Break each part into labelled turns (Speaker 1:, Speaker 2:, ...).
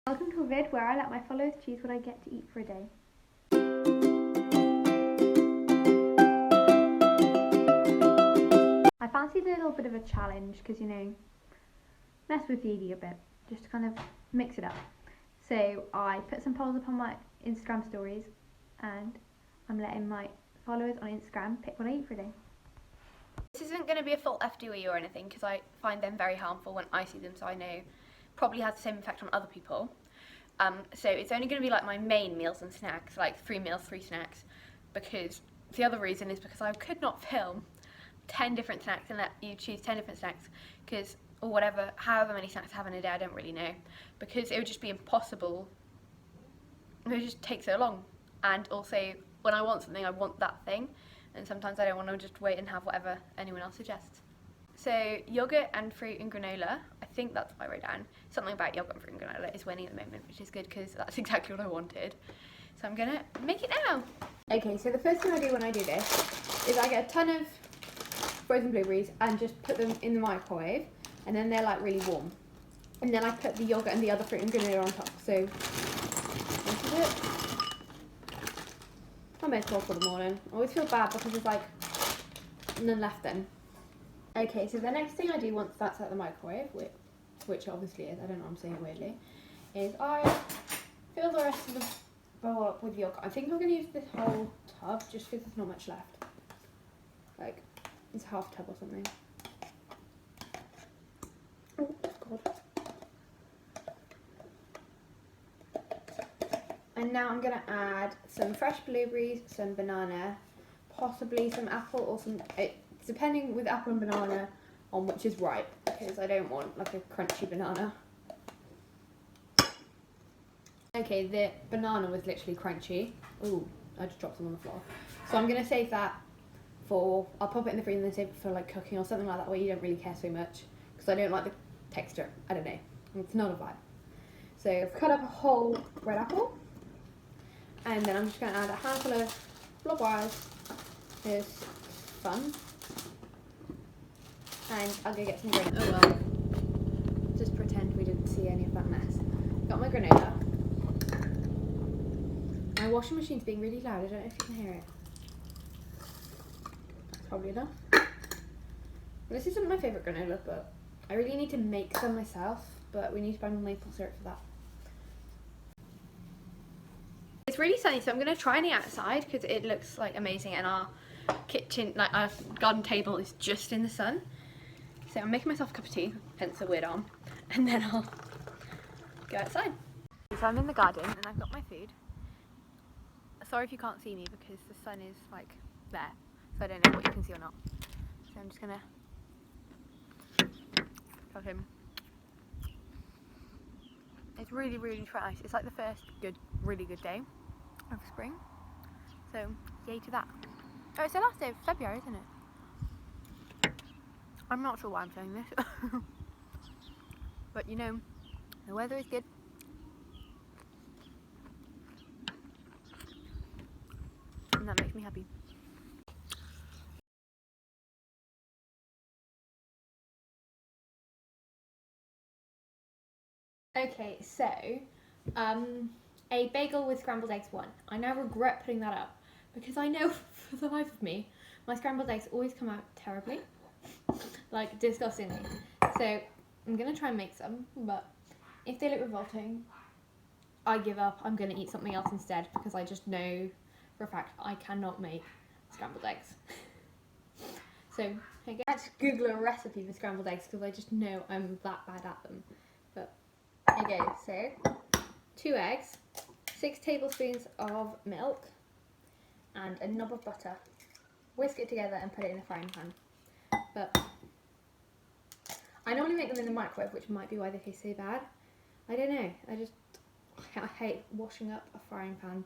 Speaker 1: Welcome to a vid where I let my followers choose what I get to eat for a day. I fancied a little bit of a challenge because, mess with the eating a bit, just to kind of mix it up. So I put some polls up on my Instagram stories and I'm letting my followers on Instagram pick what I eat for a day.
Speaker 2: This isn't going to be a full FDE or anything because I find them very harmful when I see them, so I know probably has the same effect on other people. So it's only going to be like my main meals and snacks, like 3 meals, 3 snacks, because the other reason is because I could not film 10 different snacks and let you choose 10 different snacks, because, or whatever, however many snacks I have in a day, I don't really know, because it would just be impossible. It would just take so long, and also when I want something, I want that thing, and sometimes I don't want to just wait and have whatever anyone else suggests. So yogurt and fruit and granola, I think that's what I wrote down. Something about yogurt and fruit and granola is winning at the moment, which is good because that's exactly what I wanted. So I'm gonna make it now. Okay, so the first thing I do when I do this is I get a ton of frozen blueberries and just put them in the microwave, and then they're like really warm. And then I put the yogurt and the other fruit and granola on top. So this is it. I made it for the morning. I always feel bad because there's like none left then. Okay, so the next thing I do once that's at the microwave, which obviously is, I don't know, I'm saying it weirdly, is I fill the rest of the bowl up with yogurt. I think I'm going to use this whole tub just because there's not much left. Like, it's half tub or something. Oh, God. And now I'm going to add some fresh blueberries, some banana, possibly some apple or some... depending with apple and banana on which is ripe, because I don't want like a crunchy banana. Okay, the banana was literally crunchy. Ooh, I just dropped some on the floor. So I'm going to save that for, I'll pop it in the freezer and save it for like cooking or something like that where you don't really care so much, because I don't like the texture. I don't know, it's not a vibe. So I've cut up a whole red apple, and then I'm just going to add a handful of blob wires. It's fun. And I'll go get some granola. Oh well, just pretend we didn't see any of that mess. Got my granola. My washing machine's being really loud, I don't know if you can hear it. Probably enough. This isn't my favourite granola, but I really need to make some myself, but we need to buy maple syrup for that. It's really sunny, so I'm going to try and eat outside because it looks like amazing, and our kitchen, like our garden table is just in the sun. So I'm making myself a cup of tea, hence the weird arm, and then I'll go outside. So I'm in the garden and I've got my food. Sorry if you can't see me because the sun is like there, so I don't know what you can see or not. So I'm just gonna tell him. It's really, really nice. It's like the first really good day of spring. So yay to that. Oh, it's the last day of February, isn't it? I'm not sure why I'm saying this, but the weather is good. And that makes me happy. Okay, so, a bagel with scrambled eggs won. I now regret putting that up, because I know for the life of me, my scrambled eggs always come out terribly. Like, disgustingly. So, I'm going to try and make some, but if they look revolting, I give up. I'm going to eat something else instead, because I just know for a fact I cannot make scrambled eggs. So, I had to Google a recipe for scrambled eggs, because I just know I'm that bad at them. But, okay, so, 2 eggs, 6 tablespoons of milk, and a knob of butter. Whisk it together and put it in a frying pan. But I normally make them in the microwave, which might be why they taste so bad. I don't know. I hate washing up a frying pan.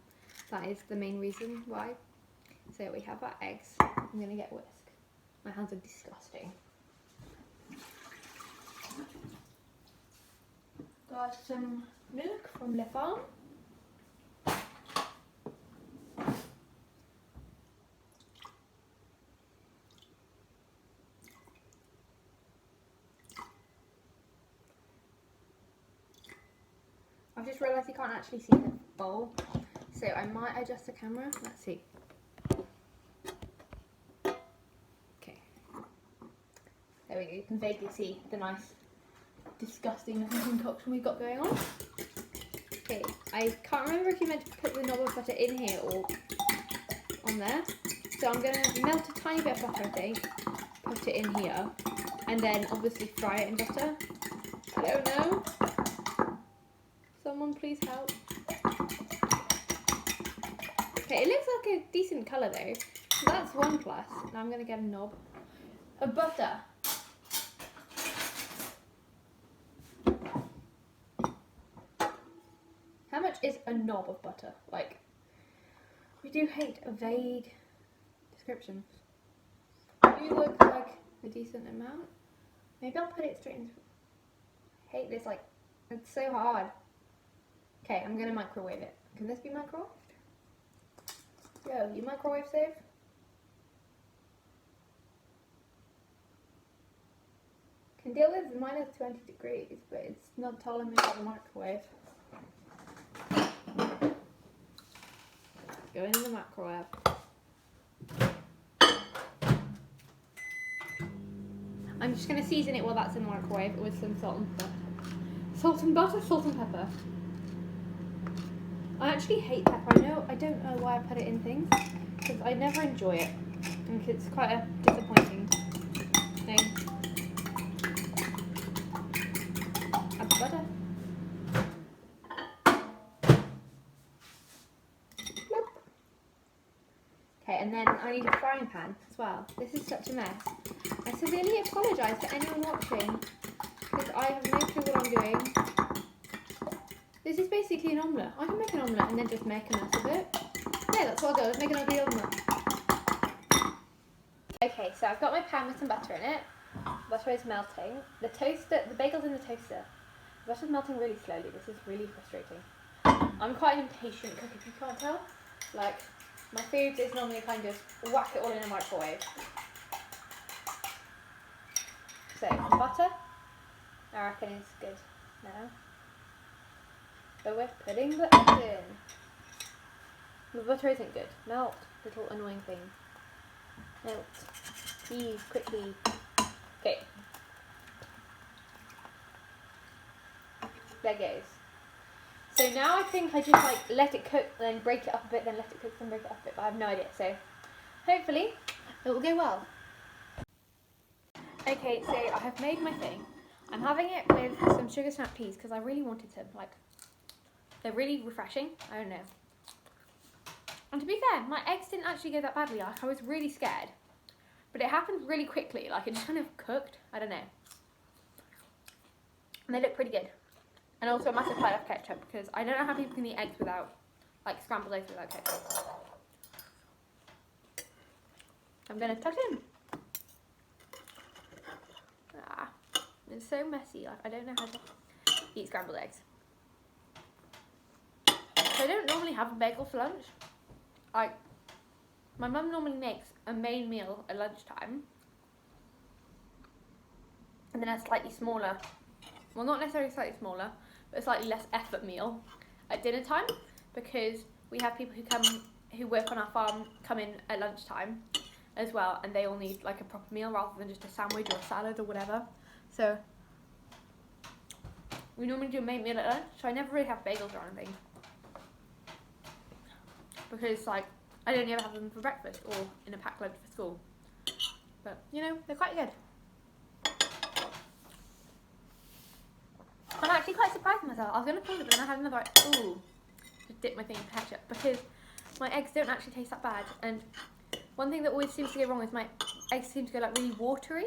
Speaker 2: That is the main reason why. So we have our eggs. I'm going to get a whisk. My hands are disgusting. Got some milk from Le Farm. I've just realised you can't actually see the bowl, so I might adjust the camera. Let's see. Okay. There we go. You can vaguely see the nice, disgusting looking concoction we've got going on. Okay. I can't remember if you meant to put the knob of butter in here or on there. So I'm going to melt a tiny bit of butter, I think, put it in here, and then obviously fry it in butter. I don't know. Someone please help. Okay, it looks like a decent colour though. So that's one plus. Now I'm going to get a knob of butter. How much is a knob of butter? Like, we do hate a vague description. You look like a decent amount. Maybe I'll put it straight into. I hate this, like, it's so hard. Okay, I'm gonna microwave it. Can this be microwaved? Yo, you microwave safe? Can deal with minus 20 degrees, but it's not telling me about the microwave. Go into the microwave. I'm just going to season it while that's in the microwave with some salt and pepper. Salt and butter, salt and pepper. I actually hate pepper. I don't know why I put it in things, because I never enjoy it. And it's quite a disappointing thing. Add the butter. Okay, and then I need a frying pan as well. This is such a mess. I severely apologise to anyone watching, because I have no clue what I'm doing. This is basically an omelette. I can make an omelette and then just make a mess of it. Yeah, that's what I'll do. Let's make an ugly omelette. Okay, so I've got my pan with some butter in it. Butter is melting. The bagel's in the toaster. The butter's melting really slowly. This is really frustrating. I'm quite an impatient cook, if you can't tell. Like, my food is normally kind of whack it all in a microwave. So, butter, I reckon is good now. But we're putting the eggs in. The butter isn't good. Melt, little annoying thing. Melt. Please, quickly. Okay. There goes. So now I think I just like let it cook, then break it up a bit, then let it cook, then break it up a bit, but I have no idea. So hopefully it will go well. Okay, so I have made my thing. I'm having it with some sugar snap peas because I really wanted some. Like, they're really refreshing. I don't know. And to be fair, my eggs didn't actually go that badly. Like, I was really scared. But it happened really quickly. Like, it just kind of cooked. I don't know. And they look pretty good. And also a massive pile of ketchup because I don't know how people can eat eggs without, like, scrambled eggs without ketchup. I'm going to tuck in. Ah, it's so messy. Like, I don't know how to eat scrambled eggs. So I don't normally have a bagel for lunch. Like, my mum normally makes a main meal at lunchtime. And then a slightly smaller, well, not necessarily slightly smaller, but a slightly less effort meal at dinner time, because we have people who work on our farm come in at lunchtime as well, and they all need like a proper meal rather than just a sandwich or a salad or whatever. So we normally do a main meal at lunch, so I never really have bagels or anything, because like I don't ever have them for breakfast or in a packed lunch for school. But you know, they're quite good. I'm actually quite surprised with myself. I was going to pause it, but then I had another, ooh, just dip my thing in ketchup, because my eggs don't actually taste that bad. And one thing that always seems to go wrong is my eggs seem to go like really watery,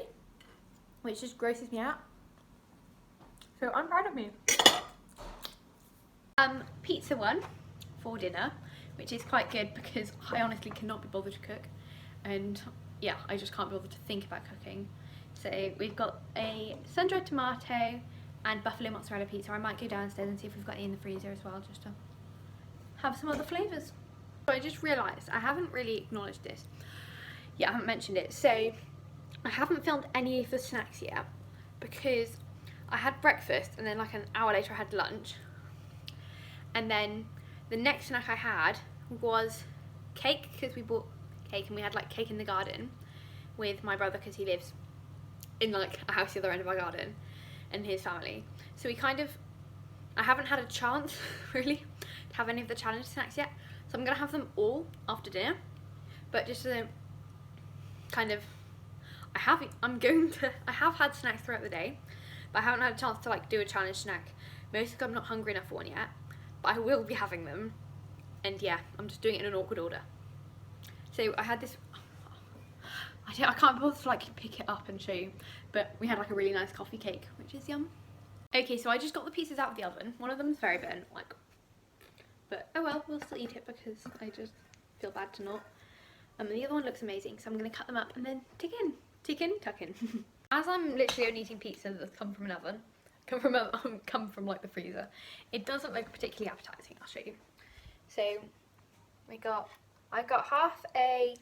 Speaker 2: which just grosses me out. So I'm proud of me. Pizza one for dinner, which is quite good because I honestly cannot be bothered to cook. And yeah, I just can't be bothered to think about cooking. So we've got a sun-dried tomato and buffalo mozzarella pizza. I might go downstairs and see if we've got any in the freezer as well, just to have some other flavours. So I just realised I haven't really acknowledged this. Yeah, I haven't mentioned it. So I haven't filmed any of the snacks yet because I had breakfast and then like an hour later I had lunch. And then the next snack I had was cake, because we bought cake and we had like cake in the garden with my brother, because he lives in like a house the other end of our garden, and his family. So we kind of, I haven't had a chance really to have any of the challenge snacks yet, so I'm gonna have them all after dinner. But just to kind of, I have had snacks throughout the day, but I haven't had a chance to like do a challenge snack, mostly because I'm not hungry enough for one yet, but I will be having them. And yeah, I'm just doing it in an awkward order. So I had this, I can't bother to like pick it up and show you, but we had like a really nice coffee cake, which is yum. Okay, so I just got the pieces out of the oven. One of them's very burnt, like, but oh well, we'll still eat it because I just feel bad to not. And the other one looks amazing, so I'm gonna cut them up and then tuck in. As I'm literally only eating pizza that's come from an oven, come from like the freezer, it doesn't look particularly appetizing. I'll show you. So I got half a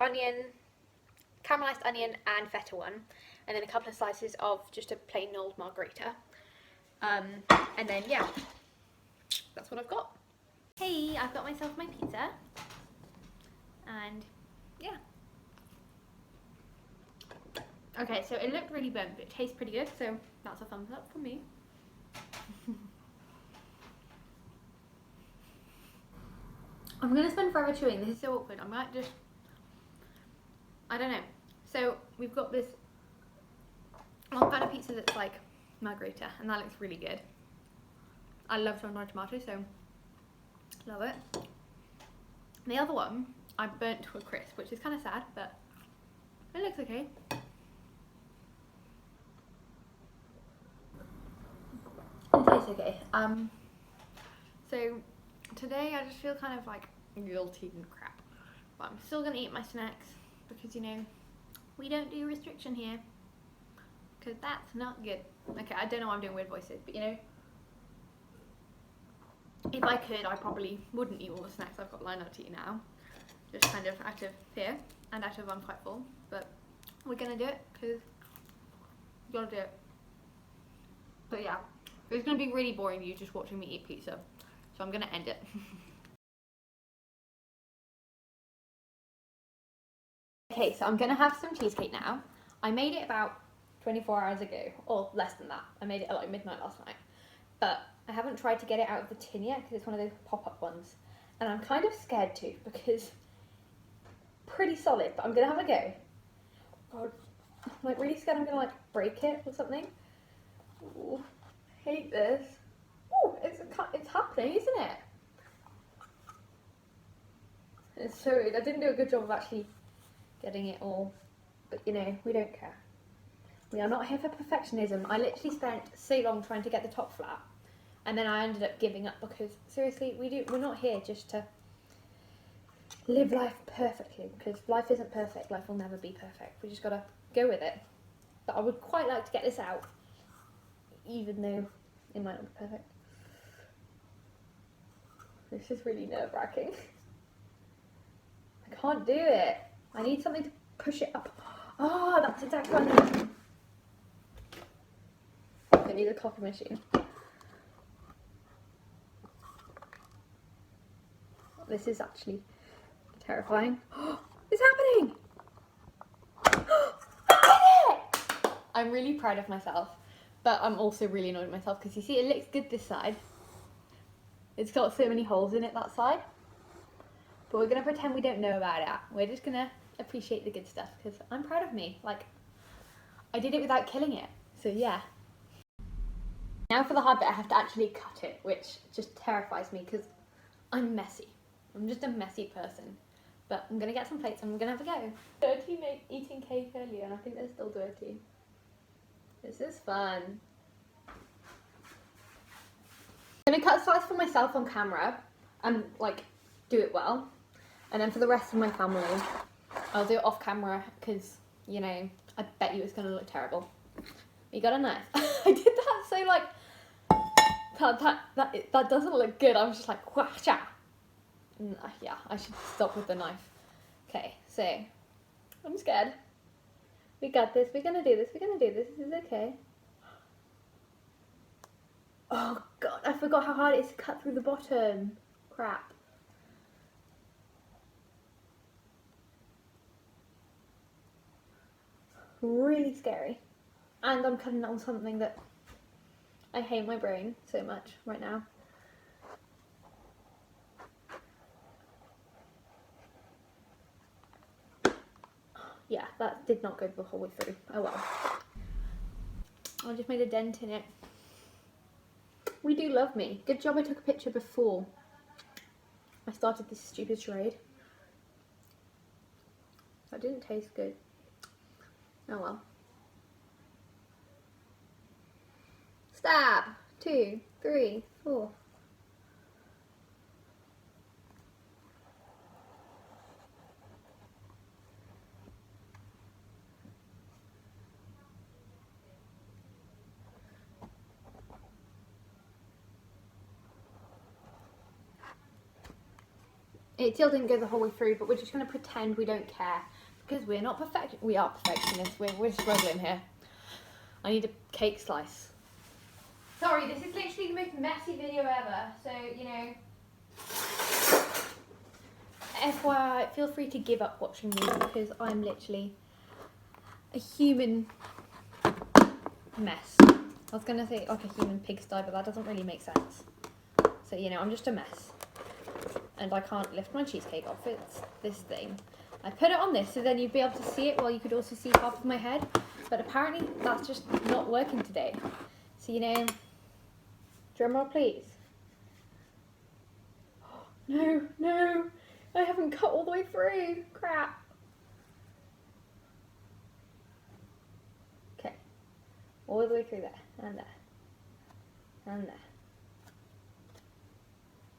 Speaker 2: onion, caramelized onion and feta one, and then a couple of slices of just a plain old margarita. And then yeah, that's what I've got. Hey, I've got myself my pizza, and yeah. Okay, so it looked really burnt, but it tastes pretty good, so that's a thumbs up for me. I'm gonna spend forever chewing. This is so awkward. I might just, I don't know. So we've got this one kind of pizza that's like margarita, and that looks really good. I love sun-dried tomato, so love it. The other one I burnt to a crisp, which is kind of sad, but it looks okay. It tastes okay. So today I just feel kind of like guilty and crap, but I'm still gonna eat my snacks because, you know, we don't do restriction here, because that's not good. Okay, I don't know why I'm doing weird voices, but you know, if I could, I probably wouldn't eat all the snacks I've got lined up to eat now, just kind of out of fear and out of I'm quite full, but we're gonna do it because we gotta do it. But yeah, it's gonna be really boring you just watching me eat pizza, so I'm gonna end it. Okay, so I'm gonna have some cheesecake now. I made it about 24 hours ago, or less than that. I made it at like midnight last night, but I haven't tried to get it out of the tin yet because it's one of those pop-up ones, and I'm kind of scared to because pretty solid, but I'm gonna have a go. God, I'm like really scared I'm gonna like break it or something. Ooh, hate this. Ooh, it's happening, isn't it? It's so, I didn't do a good job of actually getting it all, but you know, we don't care. We are not here for perfectionism. I literally spent so long trying to get the top flat, and then I ended up giving up because seriously, we're not here just to live life perfectly, because life isn't perfect. Life will never be perfect. We just gotta go with it. But I would quite like to get this out, even though it might not be perfect. This is really nerve-wracking. I can't do it. I need something to push it up. Oh, that's exactly what I need. I need a coffee machine. This is actually terrifying. It's happening! I did it! I'm really proud of myself, but I'm also really annoyed at myself because you see it looks good this side. It's got so many holes in it, that side. But we're going to pretend we don't know about it. We're just going to appreciate the good stuff because I'm proud of me. Like, I did it without killing it. So yeah. Now for the hard bit, I have to actually cut it, which just terrifies me because I'm messy. I'm just a messy person. But I'm going to get some plates and I'm going to have a go. Dirty eating cake earlier and I think they're still dirty. This is fun. I'm going to cut a slice for myself on camera and like do it well. And then for the rest of my family, I'll do it off camera because, you know, I bet you it's going to look terrible. You got a knife? I did that so like, that doesn't look good. I was just like, whacha. Yeah, I should stop with the knife. Okay, so, I'm scared. We got this, we're going to do this, we're going to do this, this is okay. Oh god, I forgot how hard it is to cut through the bottom. Crap. Really scary. And I'm cutting on something that I hate my brain so much right now. Yeah, that did not go the whole way through. Oh well. I just made a dent in it. We do love me. Good job I took a picture before I started this stupid charade. That didn't taste good. Oh well. Stab! 2, 3, 4. It still didn't go the whole way through, but we're just going to pretend we don't care. Because we're not perfect. We are perfectionists. We're struggling here. I need a cake slice. Sorry, this is literally the most messy video ever. So, you know, FYI, feel free to give up watching me because I'm literally a human mess. I was going to say like a human pigsty, but that doesn't really make sense. So, you know, I'm just a mess. And I can't lift my cheesecake off. It's this thing. I put it on this so then you'd be able to see it while you could also see half of my head. But apparently that's just not working today. So, you know, drum roll please. No, no, I haven't cut all the way through. Crap. Okay, all the way through there, and there, and there.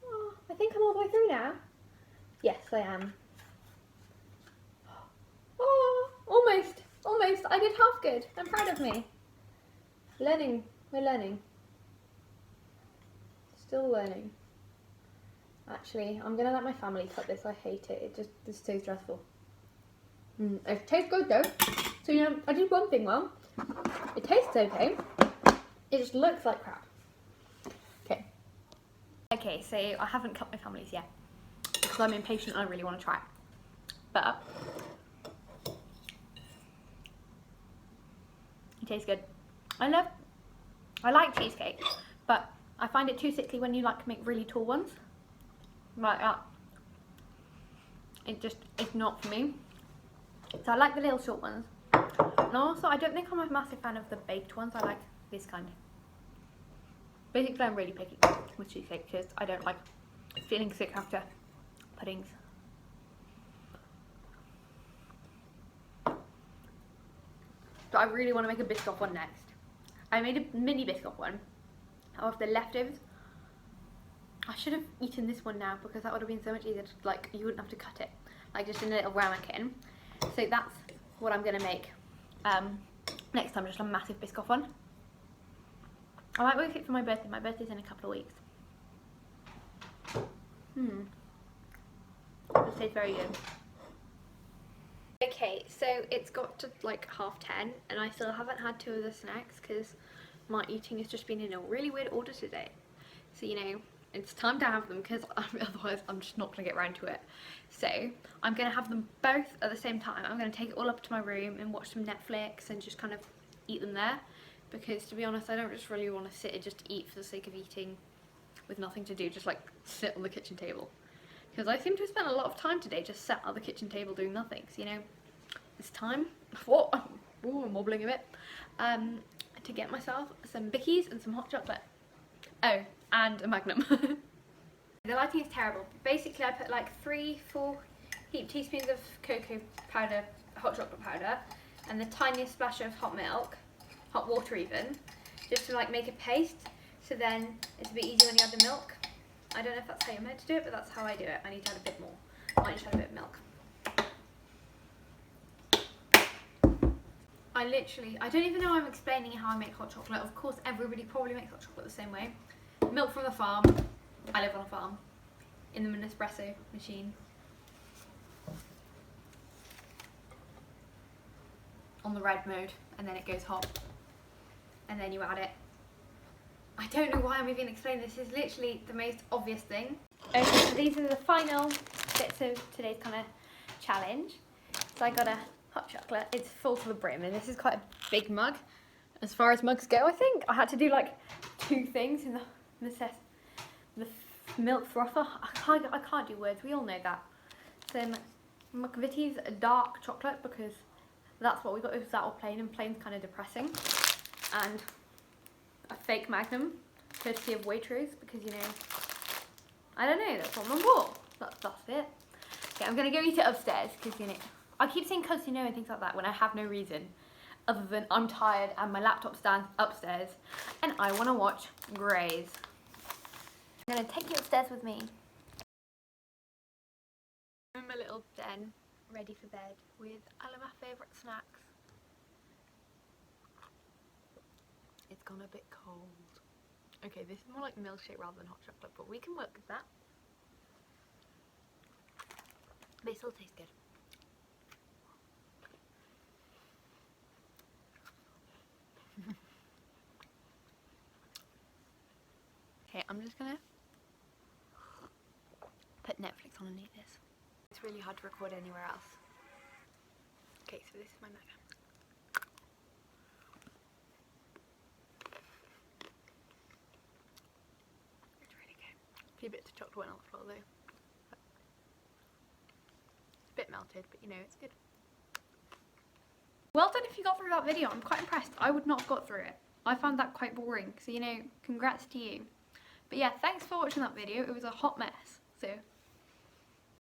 Speaker 2: Oh, I think I'm all the way through now. Yes, I am. Oh, almost, almost. I did half good. I'm proud of me. Learning, we're learning. Still learning. Actually, I'm gonna let my family cut this. I hate it. It's so stressful. It tastes good though. So, you know, I did one thing well. It tastes okay. It just looks like crap. Okay. Okay, so I haven't cut my family's yet because I'm impatient and I really want to try it. But it tastes good. I like cheesecake, but I find it too sickly when you like make really tall ones. Like that. It's not for me. So I like the little short ones. And also, I don't think I'm a massive fan of the baked ones. I like this kind. Basically, I'm really picky with cheesecake because I don't like feeling sick after puddings. So I really want to make a Biscoff one next. I made a mini Biscoff one of the leftovers. I should have eaten this one now because that would have been so much easier. Like, you wouldn't have to cut it, like just in a little ramekin. So that's what I'm gonna make next time, just a massive Biscoff one. I might make it for my birthday. My birthday's in a couple of weeks. This tastes very good. Okay, so it's got to like 10:30 and I still haven't had 2 of the snacks because my eating has just been in a really weird order today. So, you know, it's time to have them because otherwise I'm just not going to get around to it. So I'm going to have them both at the same time. I'm going to take it all up to my room and watch some Netflix and just kind of eat them there. Because to be honest, I don't just really want to sit and just eat for the sake of eating with nothing to do, just like sit on the kitchen table. Because I seem to have spent a lot of time today just sat at the kitchen table doing nothing. So, you know, it's time, what? Ooh, I'm wobbling a bit. To get myself some Bickies and some hot chocolate. Oh, and a Magnum. The lighting is terrible. Basically, I put like 3-4 heaped teaspoons of cocoa powder, hot chocolate powder, and the tiniest splash of hot milk, hot water even, just to like make a paste. So then it's a bit easier when you add the milk. I don't know if that's how you're meant to do it, but that's how I do it. I need to add a bit more. I might just add a bit of milk. I don't even know I'm explaining how I make hot chocolate. Of course, everybody probably makes hot chocolate the same way. Milk from the farm. I live on a farm. In the Nespresso machine. On the red mode, and then it goes hot. And then you add it. I don't know why I'm even explaining this. This is literally the most obvious thing. Okay, so these are the final bits of today's kind of challenge. So I got a hot chocolate. It's full to the brim, and this is quite a big mug. As far as mugs go, I think I had to do like 2 things in the milk frother. I can't do words. We all know that. Some McVitie's dark chocolate, because that's what we got. It was that or plain, and plain's kind of depressing. And a fake Magnum, courtesy of Waitrose, because, you know, I don't know, that's what Mum bought. That's it. Okay, I'm gonna go eat it upstairs, because, you know, I keep saying cause you know and things like that when I have no reason other than I'm tired and my laptop stands upstairs and I want to watch Grey's. I'm gonna take you upstairs with me. I'm in my little den, ready for bed, with all of my favourite snacks. It's gone a bit cold. Okay, this is more like milkshake rather than hot chocolate, but we can work with that. They still taste good. Okay, I'm just gonna put Netflix on and eat this. It's really hard to record anywhere else. Okay, so this is my Mac. It's really good. A few bits of chocolate went on the floor though. It's a bit melted, but you know, it's good. Well done if you got through that video. I'm quite impressed. I would not have got through it. I found that quite boring. So, you know, congrats to you. But yeah, thanks for watching that video. It was a hot mess. So